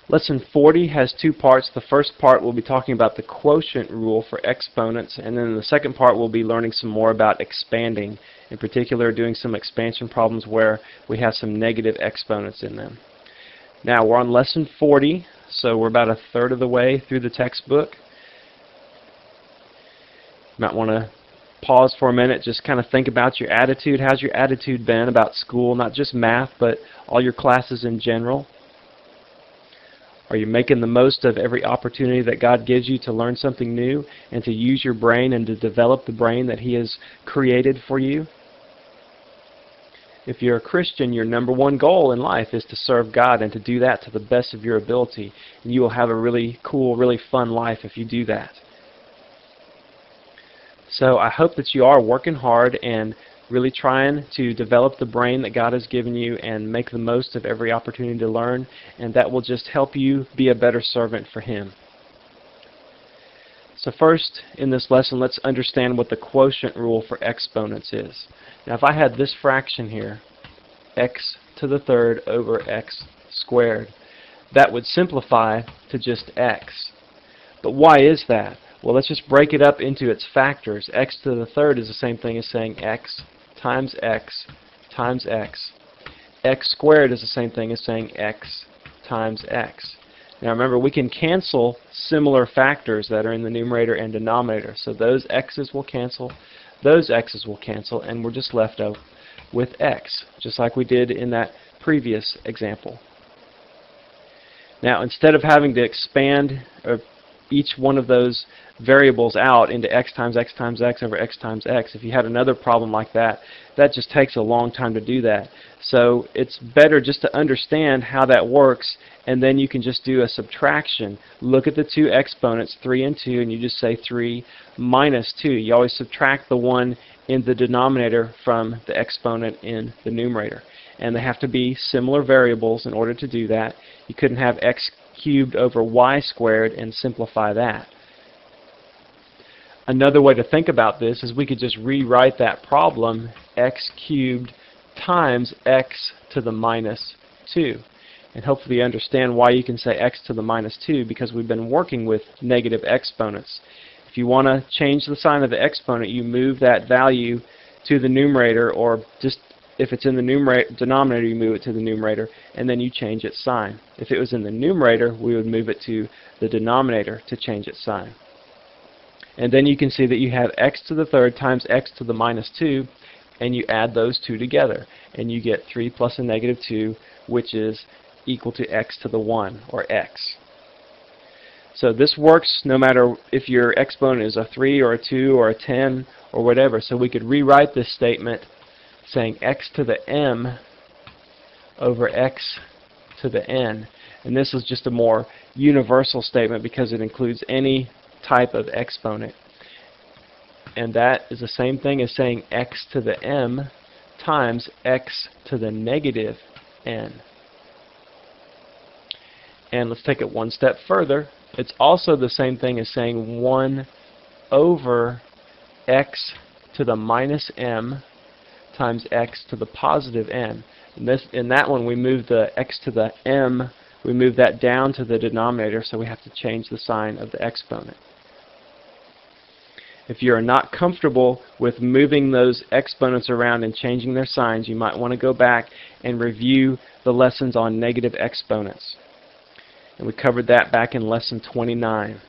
Lesson 40 has two parts. The first part we'll be talking about the quotient rule for exponents, and then in the second part we'll be learning some more about expanding, in particular doing some expansion problems where we have some negative exponents in them. Now we're on lesson 40, so we're about a third of the way through the textbook. You might want to pause for a minute, just kind of think about your attitude. How's your attitude been about school, not just math, but all your classes in general? Are you making the most of every opportunity that God gives you to learn something new and to use your brain and to develop the brain that He has created for you? If you're a Christian, your number one goal in life is to serve God and to do that to the best of your ability. And you will have a really cool, really fun life if you do that. So I hope that you are working hard and really trying to develop the brain that God has given you and make the most of every opportunity to learn, and that will just help you be a better servant for Him. So first, in this lesson, let's understand what the quotient rule for exponents is. Now if I had this fraction here, x to the third over x squared, that would simplify to just x. But why is that? Well, let's just break it up into its factors. X to the third is the same thing as saying x times x times x. X squared is the same thing as saying x times x. Now remember, we can cancel similar factors that are in the numerator and denominator. So those x's will cancel, those x's will cancel, and we're just left out with x, just like we did in that previous example. Now instead of having to expand each one of those variables out into x times x times x over x times x, if you had another problem like that, that just takes a long time to do that. So it's better just to understand how that works, and then you can just do a subtraction. Look at the two exponents, 3 and 2, and you just say 3 minus 2. You always subtract the one in the denominator from the exponent in the numerator. And they have to be similar variables in order to do that. You couldn't have x cubed over y squared and simplify that. Another way to think about this is we could just rewrite that problem x cubed times x to the minus 2. And hopefully you understand why you can say x to the minus 2, because we've been working with negative exponents. If you want to change the sign of the exponent, you move that value to the numerator, or just if it's in the denominator, you move it to the numerator, and then you change its sign. If it was in the numerator, we would move it to the denominator to change its sign. And then you can see that you have x to the third times x to the minus 2, and you add those two together, and you get 3 plus a negative 2, which is equal to x to the 1, or x. So this works no matter if your exponent is a 3 or a 2 or a 10 or whatever. So we could rewrite this statement saying x to the m over x to the n. And this is just a more universal statement because it includes any type of exponent. And that is the same thing as saying x to the m times x to the negative n. And let's take it one step further. It's also the same thing as saying 1 over x to the minus m times x to the positive n. In that one, we move the x to the m, we move that down to the denominator, so we have to change the sign of the exponent. If you're not comfortable with moving those exponents around and changing their signs, you might want to go back and review the lessons on negative exponents. And we covered that back in lesson 29.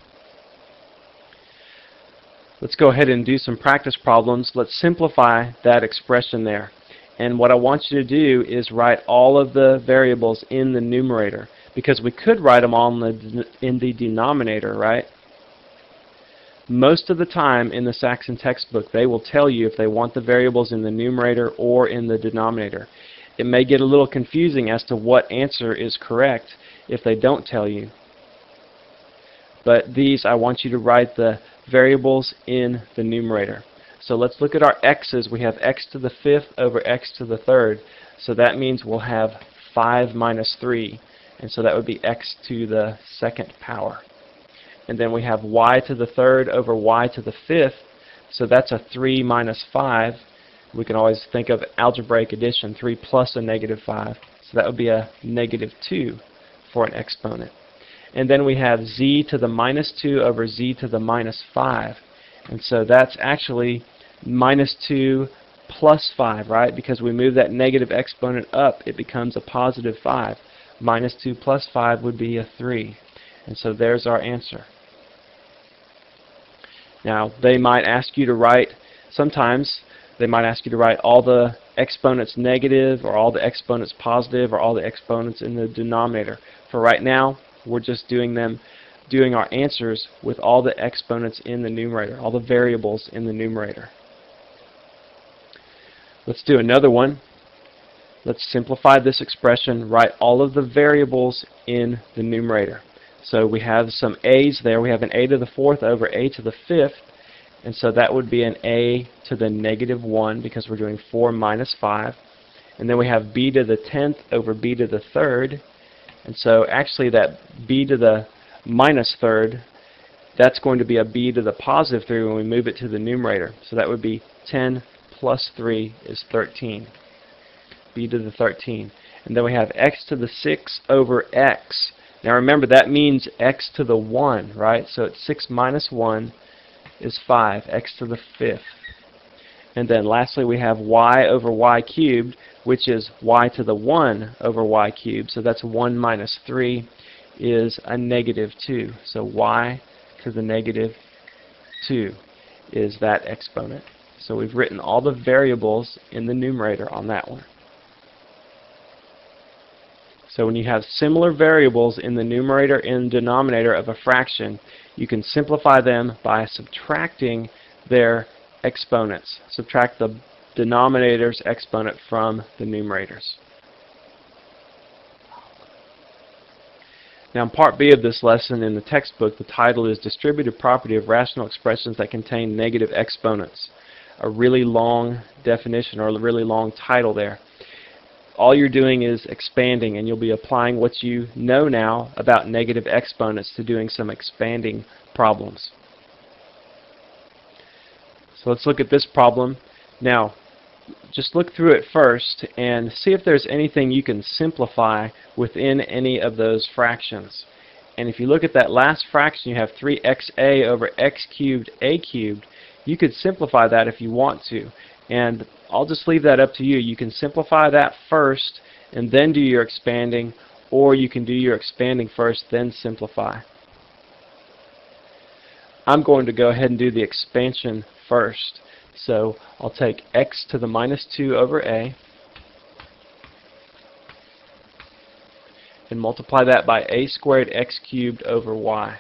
Let's go ahead and do some practice problems. Let's simplify that expression there. And what I want you to do is write all of the variables in the numerator, because we could write them all in the denominator, right? Most of the time in the Saxon textbook, they will tell you if they want the variables in the numerator or in the denominator. It may get a little confusing as to what answer is correct if they don't tell you. But these, I want you to write the variables in the numerator. So let's look at our x's. We have x to the 5th over x to the 3rd. So that means we'll have 5 minus 3. And so that would be x to the 2nd power. And then we have y to the 3rd over y to the 5th. So that's a 3 minus 5. We can always think of algebraic addition, 3 plus a negative 5. So that would be a negative 2 for an exponent. And then we have z to the minus 2 over z to the minus 5. And so that's actually minus 2 plus 5, right? Because we move that negative exponent up, it becomes a positive 5. Minus 2 plus 5 would be a 3. And so there's our answer. Now, they might ask you to write, sometimes they might ask you to write all the exponents negative, or all the exponents positive, or all the exponents in the denominator. For right now, we're just doing our answers with all the exponents in the numerator, all the variables in the numerator. Let's do another one. Let's simplify this expression, write all of the variables in the numerator. So we have some a's there. We have an a to the 4th over a to the 5th. And so that would be an a to the negative 1 because we're doing 4 minus 5. And then we have b to the 10th over b to the 3rd. And so actually that b to the minus 3rd, that's going to be a b to the positive 3 when we move it to the numerator. So that would be 10 plus 3 is 13. B to the 13. And then we have x to the 6 over x. Now remember, that means x to the 1, right? So it's 6 minus 1 is 5, x to the 5th. And then lastly we have y over y cubed, which is y to the 1 over y cubed. So that's 1 minus 3 is a negative 2. So y to the negative 2 is that exponent. So we've written all the variables in the numerator on that one. So when you have similar variables in the numerator and denominator of a fraction, you can simplify them by subtracting their exponents. Subtract the denominator's exponent from the numerators. Now in part B of this lesson in the textbook, the title is Distributive Property of Rational Expressions that Contain Negative Exponents. A really long definition, or a really long title there. All you're doing is expanding, and you'll be applying what you know now about negative exponents to doing some expanding problems. So let's look at this problem. Now, just look through it first and see if there's anything you can simplify within any of those fractions. And if you look at that last fraction, you have 3xa over x cubed a cubed. You could simplify that if you want to. And I'll just leave that up to you. You can simplify that first and then do your expanding, or you can do your expanding first, then simplify. I'm going to go ahead and do the expansion first. So I'll take x to the minus 2 over a and multiply that by a squared x cubed over y.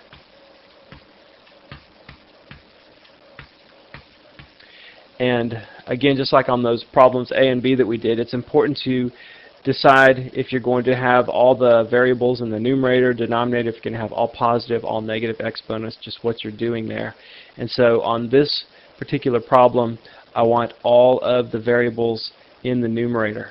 And again, just like on those problems A and B that we did, it's important to decide if you're going to have all the variables in the numerator, denominator, if you're going to have all positive, all negative exponents, just what you're doing there. And so on this particular problem, I want all of the variables in the numerator.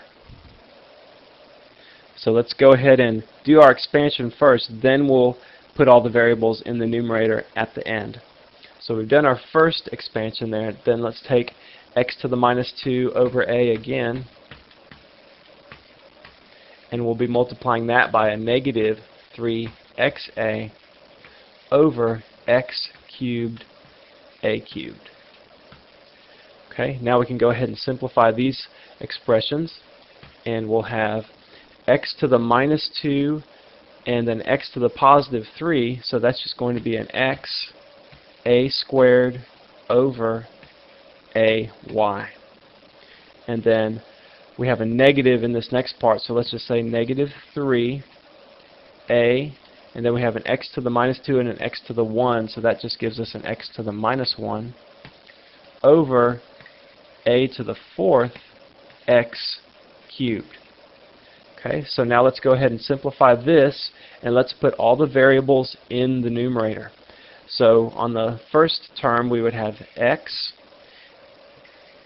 So let's go ahead and do our expansion first, then we'll put all the variables in the numerator at the end. So we've done our first expansion there. Then let's take x to the minus 2 over a again, and we'll be multiplying that by a negative 3xa over x cubed a cubed. Okay, now we can go ahead and simplify these expressions, and we'll have x to the minus 2 and then x to the positive 3, so that's just going to be an x a squared over a y. And then we have a negative in this next part, so let's just say negative 3a, and then we have an x to the minus 2 and an x to the 1, so that just gives us an x to the minus 1 over a to the 4th x cubed. Okay, so now let's go ahead and simplify this, and let's put all the variables in the numerator. So on the first term we would have x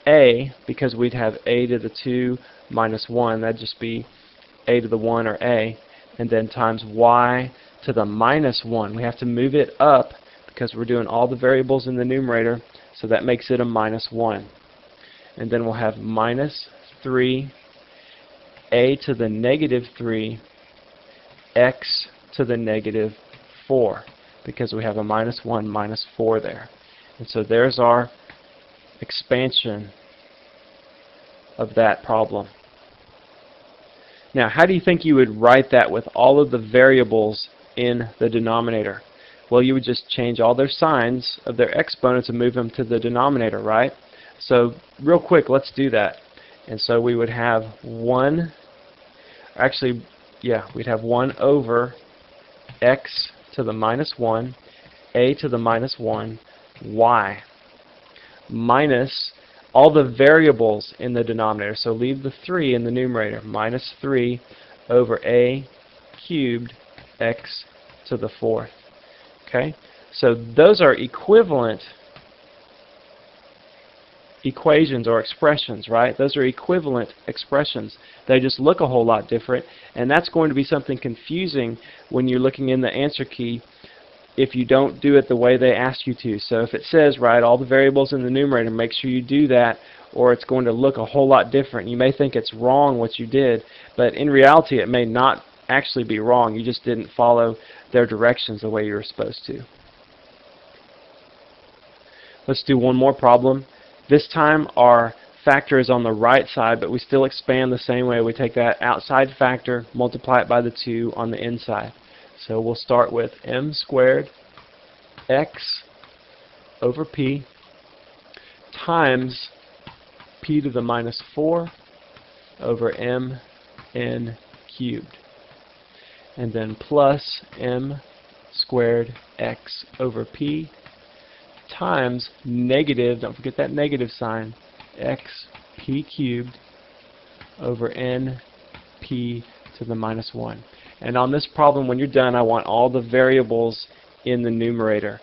a, because we'd have a to the 2 minus 1, that'd just be a to the 1 or a, and then times y to the minus 1. We have to move it up because we're doing all the variables in the numerator, so that makes it a minus 1. And then we'll have minus 3 a to the negative 3 x to the negative 4 because we have a minus 1, minus 4 there. And so there's our expansion of that problem. Now, how do you think you would write that with all of the variables in the denominator? Well, you would just change all their signs of their exponents and move them to the denominator, right? So real quick, let's do that. And so we would have 1, actually, yeah, we'd have 1 over x to the minus 1, a to the minus 1, y, minus all the variables in the denominator. So leave the 3 in the numerator, minus 3 over a cubed x to the 4th. Okay? So those are equivalent equations or expressions, right? Those are equivalent expressions. They just look a whole lot different, and that's going to be something confusing when you're looking in the answer key if you don't do it the way they ask you to. So if it says, right, all the variables in the numerator, make sure you do that, or it's going to look a whole lot different. You may think it's wrong what you did, but in reality it may not actually be wrong. You just didn't follow their directions the way you were supposed to. Let's do one more problem. This time our factor is on the right side, but we still expand the same way. We take that outside factor, multiply it by the 2 on the inside. So we'll start with m squared x over p times p to the minus 4 over m n cubed. And then plus m squared x over p times negative, don't forget that negative sign, x p cubed over n p to the minus 1. And on this problem, when you're done, I want all the variables in the numerator.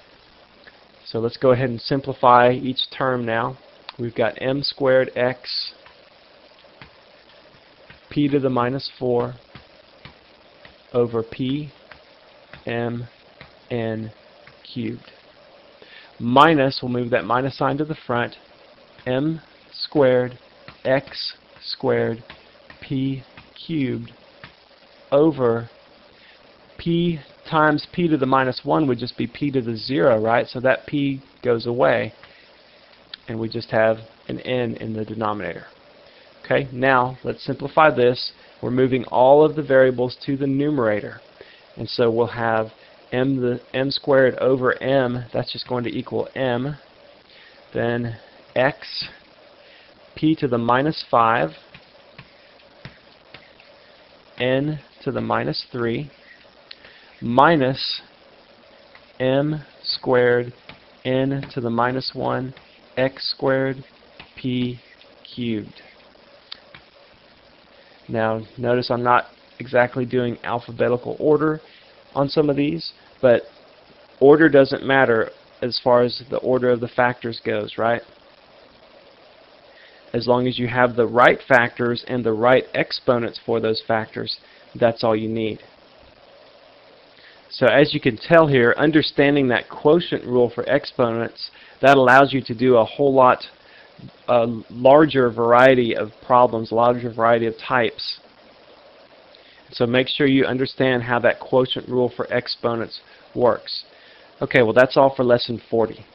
So let's go ahead and simplify each term now. We've got m squared x p to the minus 4 over p m n cubed. Minus, we'll move that minus sign to the front, m squared x squared p cubed over p times p to the minus 1 would just be p to the 0, right? So that p goes away, and we just have an n in the denominator. Okay, now let's simplify this. We're moving all of the variables to the numerator, and so we'll have m squared over m, that's just going to equal m, then x p to the minus 5, n to the minus 3, minus m squared n to the minus 1 x squared p cubed. Now notice I'm not exactly doing alphabetical order on some of these, but order doesn't matter as far as the order of the factors goes, right? As long as you have the right factors and the right exponents for those factors, that's all you need. So as you can tell here, understanding that quotient rule for exponents, that allows you to do a whole lot larger variety of problems, larger variety of types. So make sure you understand how that quotient rule for exponents works. Okay, well that's all for lesson 40.